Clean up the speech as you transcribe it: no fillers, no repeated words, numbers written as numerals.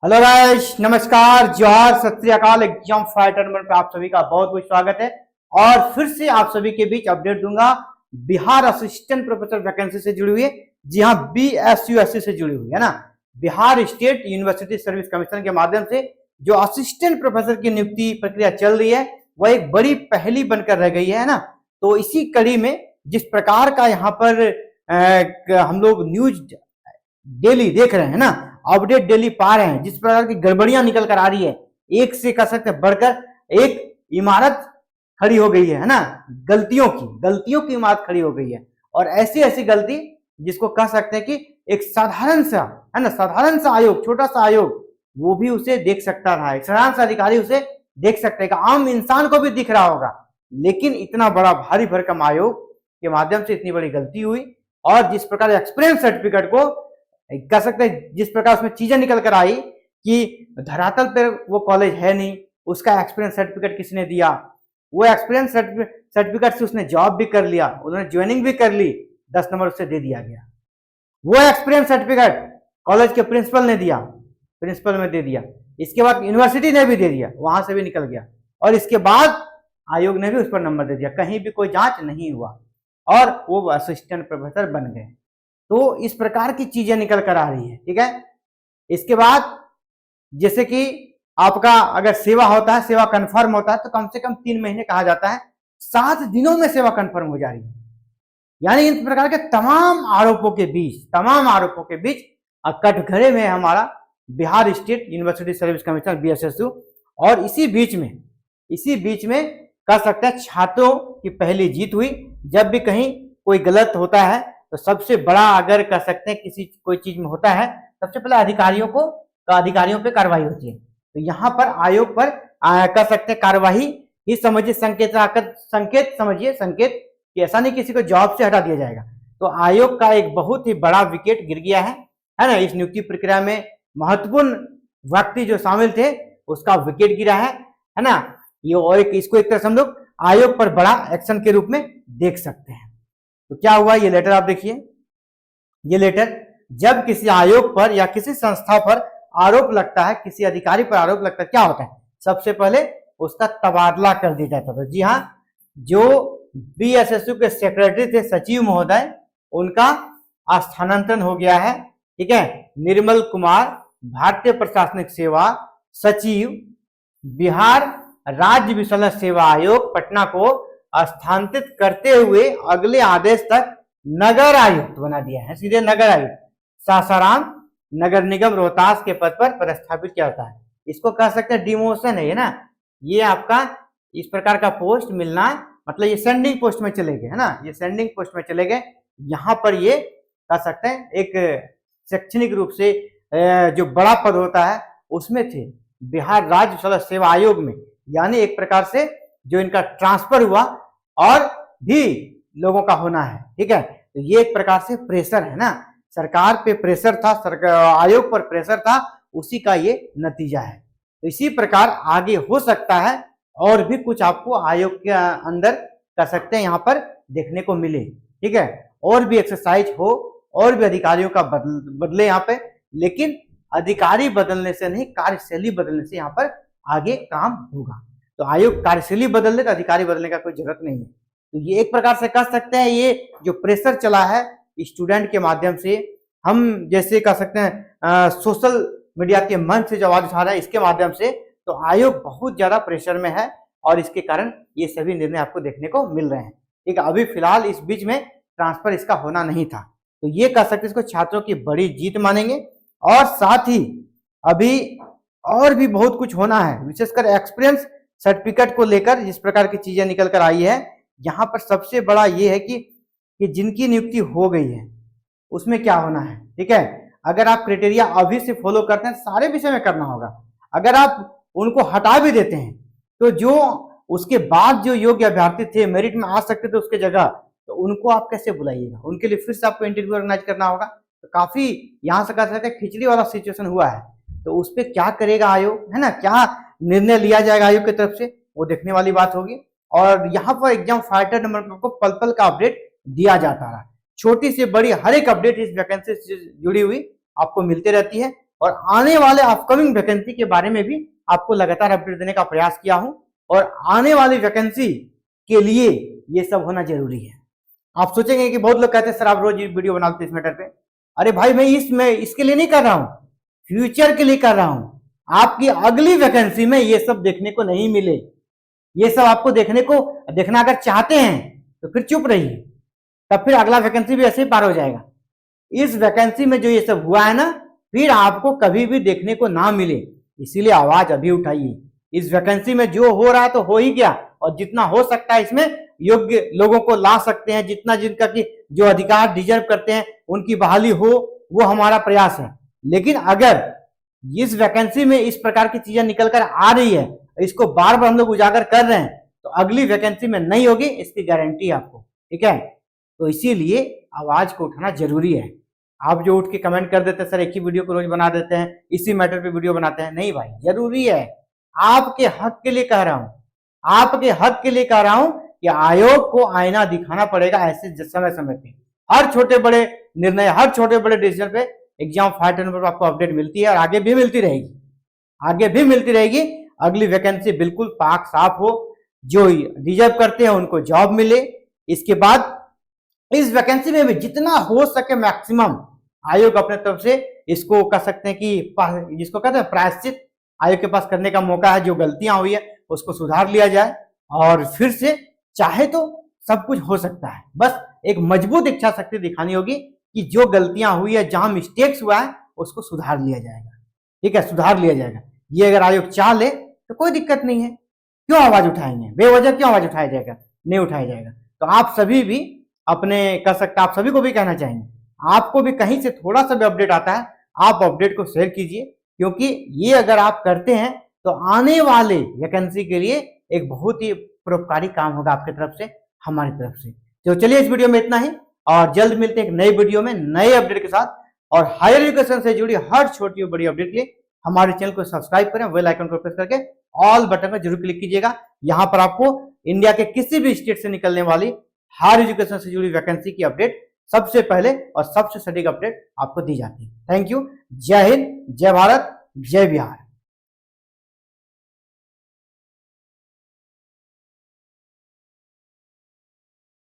Hello guys, नमस्कार, जोहार, सत श्री अकाल। एग्जाम फाइटर नंबर पे आप सभी का बहुत बहुत स्वागत है। और फिर से आप सभी के बीच अपडेट दूंगा बिहार असिस्टेंट प्रोफेसर वैकेंसी से जुड़ी हुई है। जी हाँ, BSUSC से जुड़ी हुई है ना। Bihar state university service commission के माध्यम से जो असिस्टेंट प्रोफेसर की नियुक्ति प्रक्रिया चल रही है वह एक बड़ी पहली बनकर रह गई है ना। तो इसी कड़ी में जिस प्रकार का यहाँ पर हम लोग न्यूज डेली देख रहे हैं ना, अपडेट डेली पा रहे हैं, जिस प्रकार की गड़बड़ियां निकल कर आ रही है, एक से कह सकते बढ़कर एक इमारत खड़ी हो गई है ना। गलतियों की इमारत खड़ी हो गई है। और ऐसी ऐसी गलती जिसको कह सकते हैं कि एक साधारण सा है ना, साधारण सा आयोग, छोटा सा आयोग वो भी उसे देख सकता था, एक साधारण सा अधिकारी उसे देख सकते हैं, आम इंसान को भी दिख रहा होगा। लेकिन इतना बड़ा भारी भरकम आयोग के माध्यम से इतनी बड़ी गलती हुई। और जिस प्रकार एक्सपीरियंस सर्टिफिकेट को कह सकते हैं, जिस प्रकार उसमें चीजें निकल कर आई कि धरातल पर वो कॉलेज है नहीं, उसका एक्सपीरियंस सर्टिफिकेट किसने दिया, वो एक्सपीरियंस सर्टिफिकेट से उसने जॉब भी कर लिया, उन्होंने ज्वाइनिंग भी कर ली, 10 नंबर उससे दे दिया गया। वो एक्सपीरियंस सर्टिफिकेट कॉलेज के प्रिंसिपल ने दिया, प्रिंसिपल में दे दिया, इसके बाद यूनिवर्सिटी ने भी दे दिया, वहां से भी निकल गया, और इसके बाद आयोग ने भी उस पर नंबर दे दिया, कहीं भी कोई जांच नहीं हुआ और वो असिस्टेंट प्रोफेसर बन गए। तो इस प्रकार की चीजें निकल कर आ रही है, ठीक है। इसके बाद जैसे कि आपका अगर सेवा होता है, सेवा कंफर्म होता है तो कम से कम 3 महीने कहा जाता है, 7 दिनों में सेवा कंफर्म हो जा रही है। यानी इन प्रकार के तमाम आरोपों के बीच कटघरे में हमारा Bihar state university service commission BSSU। और इसी बीच में कह सकते हैं छात्रों की पहली जीत हुई। जब भी कहीं कोई गलत होता है तो सबसे बड़ा अगर कह सकते हैं कोई चीज में होता है, सबसे पहले अधिकारियों पे कार्रवाई होती है। तो यहाँ पर आयोग पर कह सकते हैं कार्रवाई ही समझिए, संकेत समझिए, संकेत कि ऐसा नहीं किसी को जॉब से हटा दिया जाएगा। तो आयोग का एक बहुत ही बड़ा विकेट गिर गया है ना। इस नियुक्ति प्रक्रिया में महत्वपूर्ण व्यक्ति जो शामिल थे उसका विकेट गिरा है ना। ये और इसको एक तरह से हम लोग आयोग पर बड़ा एक्शन के रूप में देख सकते हैं। तो क्या हुआ, ये लेटर आप देखिए। ये लेटर जब किसी आयोग पर या किसी संस्था पर आरोप लगता है, किसी अधिकारी पर आरोप लगता है, क्या होता है, सबसे पहले उसका तबादला कर दिया जाता था। जी हाँ, जो BSSU के सेक्रेटरी थे, सचिव महोदय, उनका स्थानांतरण हो गया है, ठीक है। निर्मल कुमार भारतीय प्रशासनिक सेवा सचिव बिहार राज्य विशलय सेवा आयोग पटना को स्थानांतरित करते हुए अगले आदेश तक नगर आयुक्त बना दिया है। सीधे नगर आयुक्त सासाराम नगर निगम रोहतास के पद पर प्रस्थापित किया होता है। इसको कह सकते हैं डिमोशन है ना। ये आपका इस प्रकार का पोस्ट मिलना मतलब ये सेंडिंग पोस्ट में चले गए, है ना, ये सेंडिंग पोस्ट में चले गए। यहाँ पर ये कह सकते हैं एक शैक्षणिक रूप से जो बड़ा पद होता है उसमें थे बिहार राज्य विशलय सेवा आयोग में। यानी एक प्रकार से जो इनका ट्रांसफर हुआ और भी लोगों का होना है, ठीक है। तो ये एक प्रकार से प्रेशर है ना, सरकार पे प्रेशर था, आयोग पर प्रेशर था, उसी का ये नतीजा है। तो इसी प्रकार आगे हो सकता है और भी कुछ आपको आयोग के अंदर कर सकते हैं यहाँ पर देखने को मिले, ठीक है। और भी एक्सरसाइज हो और भी अधिकारियों का बदले यहाँ पे, लेकिन अधिकारी बदलने से नहीं, कार्यशैली बदलने से यहाँ पर आगे काम होगा। तो आयोग कार्यशैली बदल ले तो अधिकारी बदलने का कोई जरूरत नहीं है। तो ये एक प्रकार से कह सकते हैं ये जो प्रेशर चला है स्टूडेंट के माध्यम से, हम जैसे कह सकते हैं सोशल मीडिया के मंच से जो आवाज उठा रहा है इसके माध्यम से, तो आयोग बहुत ज्यादा प्रेशर में है और इसके कारण ये सभी निर्णय आपको देखने को मिल रहे हैं, ठीक है। अभी फिलहाल इस बीच में ट्रांसफर इसका होना नहीं था, तो ये कह सकते इसको छात्रों की बड़ी जीत मानेंगे। और साथ ही अभी और भी बहुत कुछ होना है, विशेषकर एक्सपीरियंस सर्टिफिकेट को लेकर जिस प्रकार की चीजें निकल कर आई है, यहाँ पर सबसे बड़ा ये है कि जिनकी नियुक्ति हो गई है उसमें क्या होना है, ठीक है। अगर आप क्राइटेरिया अभी से फॉलो करते हैं, सारे विषय में करना होगा। अगर आप उनको हटा भी देते हैं तो जो उसके बाद जो योग्य अभ्यर्थी थे, मेरिट में आ सकते थे उसके जगह, तो उनको आप कैसे बुलाइएगा, उनके लिए फिर से आपको इंटरव्यू ऑर्गेनाइज करना होगा। तो काफी यहाँ से कह सकते हैं खिचड़ी वाला सिचुएशन हुआ है। तो उस पर क्या करेगा आयोग, है ना, क्या निर्णय लिया जाएगा आयोग की तरफ से, वो देखने वाली बात होगी। और यहाँ पर एग्जाम फाइटर नंबर पर पल पल का अपडेट दिया जाता रहा, छोटी से बड़ी हर एक अपडेट इस वैकेंसी से जुड़ी हुई आपको मिलते रहती है। और आने वाले अपकमिंग वैकेंसी के बारे में भी आपको लगातार अपडेट देने का प्रयास किया हूं। और आने वाली वैकेंसी के लिए ये सब होना जरूरी है। आप सोचेंगे कि बहुत लोग कहते हैं सर आप रोज वीडियो बनाते हैं इस मैटर पे। अरे भाई मैं इसके लिए नहीं कर रहा हूं, फ्यूचर के लिए कर रहा हूं। आपकी अगली वैकेंसी में ये सब देखने को नहीं मिले। ये सब आपको देखना अगर चाहते हैं तो फिर चुप रहिए, तब फिर अगला वैकेंसी भी ऐसे ही पार हो जाएगा। इस वैकेंसी में जो ये सब हुआ है ना, फिर आपको कभी भी देखने को ना मिले, इसीलिए आवाज अभी उठाइए। इस वैकेंसी में जो हो रहा है तो हो ही गया, और जितना हो सकता है इसमें योग्य लोगों को ला सकते हैं, जितना जिनका की जो अधिकार डिजर्व करते हैं उनकी बहाली हो, वो हमारा प्रयास है। लेकिन अगर इस वैकेंसी में इस प्रकार की चीजें निकल कर आ रही है, इसको बार बार हम लोग उजागर कर रहे हैं, तो अगली वैकेंसी में नहीं होगी, इसकी गारंटी है आपको। ठीक है, तो इसीलिए आवाज को उठाना जरूरी है। आप जो उठ के कमेंट कर देते हैं सर एक ही वीडियो को रोज बना देते हैं, इसी मैटर पे वीडियो बनाते हैं, नहीं भाई, जरूरी है। आपके हक के लिए कह रहा हूं, आपके हक के लिए कह रहा हूं कि आयोग को आईना दिखाना पड़ेगा ऐसे समय समय पे। हर छोटे बड़े निर्णय, हर छोटे बड़े डिसीजन पे एग्जाम फाइटर पर आपको अपडेट मिलती है, और आगे भी मिलती रहेगी, आगे भी मिलती रहेगी। अगली वैकेंसी बिल्कुल पाक साफ हो, जो डिजर्व करते हैं उनको जॉब मिले। इसके बाद इस वैकेंसी में भी जितना हो सके मैक्सिमम आयोग अपने तरफ से इसको कह सकते हैं कि जिसको कहते हैं प्रायश्चित आयोग के पास करने का मौका है। जो गलतियां हुई है उसको सुधार लिया जाए, और फिर से चाहे तो सब कुछ हो सकता है। बस एक मजबूत इच्छा शक्ति दिखानी होगी कि जो गलतियां हुई है, जहां मिस्टेक्स हुआ है, उसको सुधार लिया जाएगा। ठीक है, सुधार लिया जाएगा। ये अगर आयोग चाह ले तो कोई दिक्कत नहीं है। क्यों आवाज उठाएंगे बेवजह, क्यों आवाज उठाया जाएगा? नहीं उठाया जाएगा। तो आप सभी भी अपने कह सकते, आप सभी को भी कहना चाहेंगे, आपको भी कहीं से थोड़ा सा भी अपडेट आता है, आप अपडेट को शेयर कीजिए, क्योंकि ये अगर आप करते हैं तो आने वाले वैकेंसी के लिए एक बहुत ही परोपकारी काम होगा आपकी तरफ से, हमारी तरफ से। तो चलिए इस वीडियो में इतना ही, और जल्द मिलते हैं एक नई वीडियो में नए अपडेट के साथ। और हायर एजुकेशन से जुड़ी हर छोटी और बड़ी अपडेट के लिए हमारे चैनल को सब्सक्राइब करें, बेल आइकन को प्रेस करके ऑल बटन पर जरूर क्लिक कीजिएगा। यहां पर आपको इंडिया के किसी भी स्टेट से निकलने वाली हायर एजुकेशन से जुड़ी वैकेंसी की अपडेट सबसे पहले और सबसे सटीक अपडेट आपको दी जाती है। Thank you. जय हिंद, जय भारत, जय बिहार।